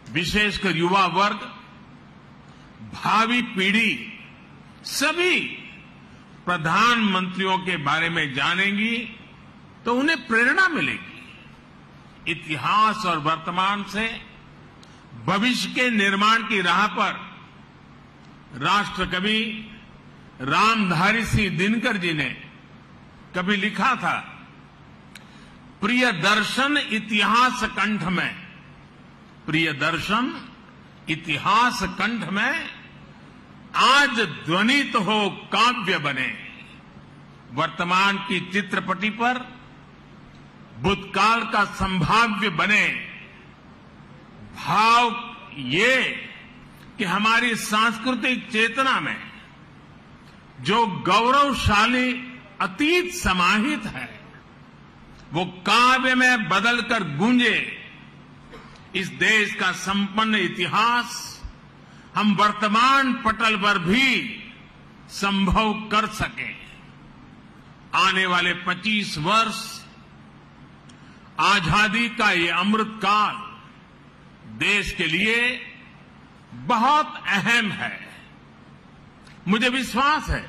विशेषकर युवा वर्ग, भावी पीढ़ी सभी प्रधानमंत्रियों के बारे में जानेंगी तो उन्हें प्रेरणा मिलेगी। इतिहास और वर्तमान से भविष्य के निर्माण की राह पर राष्ट्रकवि रामधारी सिंह दिनकर जी ने कभी लिखा था, प्रिय दर्शन इतिहास कंठ में, प्रिय दर्शन इतिहास कंठ में, आज ध्वनित हो काव्य बने। वर्तमान की चित्रपटी पर भूतकाल का संभाव्य बने। भाव ये कि हमारी सांस्कृतिक चेतना में जो गौरवशाली अतीत समाहित है वो काव्य में बदलकर गूंजे। इस देश का संपन्न इतिहास हम वर्तमान पटल पर भी संभव कर सकें। आने वाले 25 वर्ष आजादी का ये अमृत काल देश के लिए बहुत अहम है। मुझे विश्वास है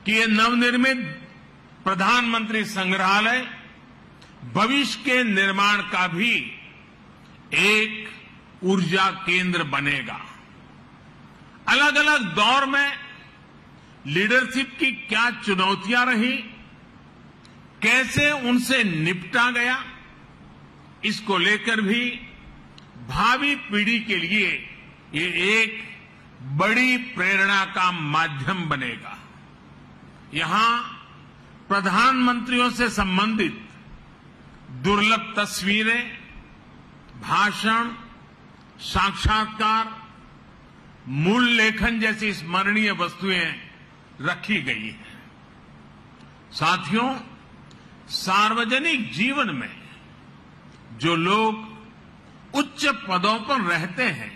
कि ये नवनिर्मित प्रधानमंत्री संग्रहालय भविष्य के निर्माण का भी एक ऊर्जा केंद्र बनेगा। अलग अलग दौर में लीडरशिप की क्या चुनौतियां रही, कैसे उनसे निपटा गया, इसको लेकर भी भावी पीढ़ी के लिए ये एक बड़ी प्रेरणा का माध्यम बनेगा। यहां प्रधानमंत्रियों से संबंधित दुर्लभ तस्वीरें, भाषण, साक्षात्कार, मूल लेखन जैसी स्मरणीय वस्तुएं रखी गई हैं। साथियों, सार्वजनिक जीवन में जो लोग उच्च पदों पर रहते हैं,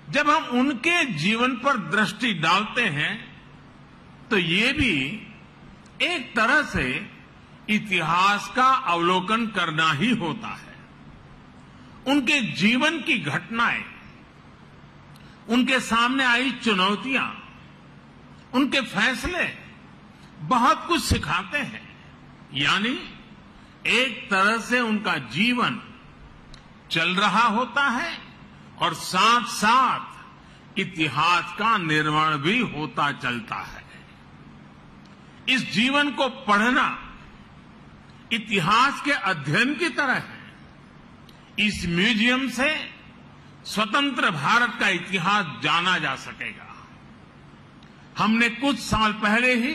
जब हम उनके जीवन पर दृष्टि डालते हैं तो ये भी एक तरह से इतिहास का अवलोकन करना ही होता है। उनके जीवन की घटनाएं, उनके सामने आई चुनौतियां, उनके फैसले बहुत कुछ सिखाते हैं। यानी एक तरह से उनका जीवन चल रहा होता है और साथ साथ इतिहास का निर्माण भी होता चलता है। इस जीवन को पढ़ना इतिहास के अध्ययन की तरह है। इस म्यूजियम से स्वतंत्र भारत का इतिहास जाना जा सकेगा। हमने कुछ साल पहले ही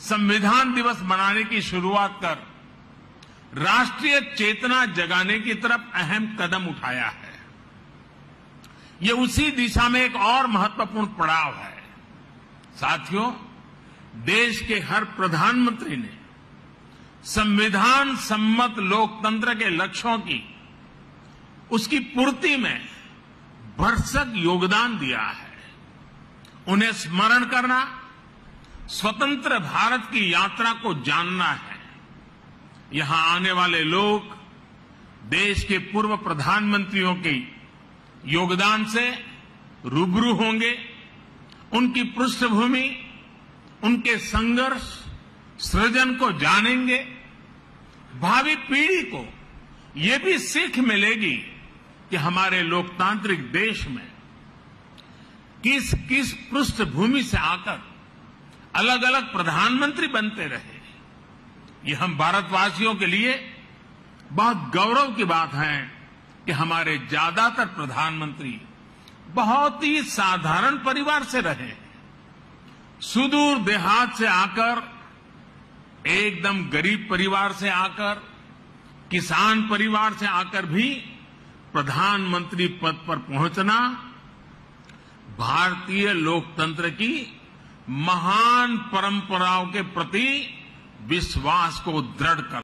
संविधान दिवस मनाने की शुरुआत कर राष्ट्रीय चेतना जगाने की तरफ अहम कदम उठाया है। ये उसी दिशा में एक और महत्वपूर्ण पड़ाव है। साथियों, देश के हर प्रधानमंत्री ने संविधान सम्मत लोकतंत्र के लक्ष्यों की, उसकी पूर्ति में भरसक योगदान दिया है। उन्हें स्मरण करना स्वतंत्र भारत की यात्रा को जानना है। यहां आने वाले लोग देश के पूर्व प्रधानमंत्रियों के योगदान से रूबरू होंगे। उनकी पृष्ठभूमि, उनके संघर्ष, सृजन को जानेंगे। भावी पीढ़ी को ये भी सीख मिलेगी कि हमारे लोकतांत्रिक देश में किस किस पृष्ठभूमि से आकर अलग अलग प्रधानमंत्री बनते रहे। ये हम भारतवासियों के लिए बहुत गौरव की बात है कि हमारे ज्यादातर प्रधानमंत्री बहुत ही साधारण परिवार से रहे। सुदूर देहात से आकर, एकदम गरीब परिवार से आकर, किसान परिवार से आकर भी प्रधानमंत्री पद पर पहुंचना भारतीय लोकतंत्र की महान परंपराओं के प्रति विश्वास को दृढ़ कर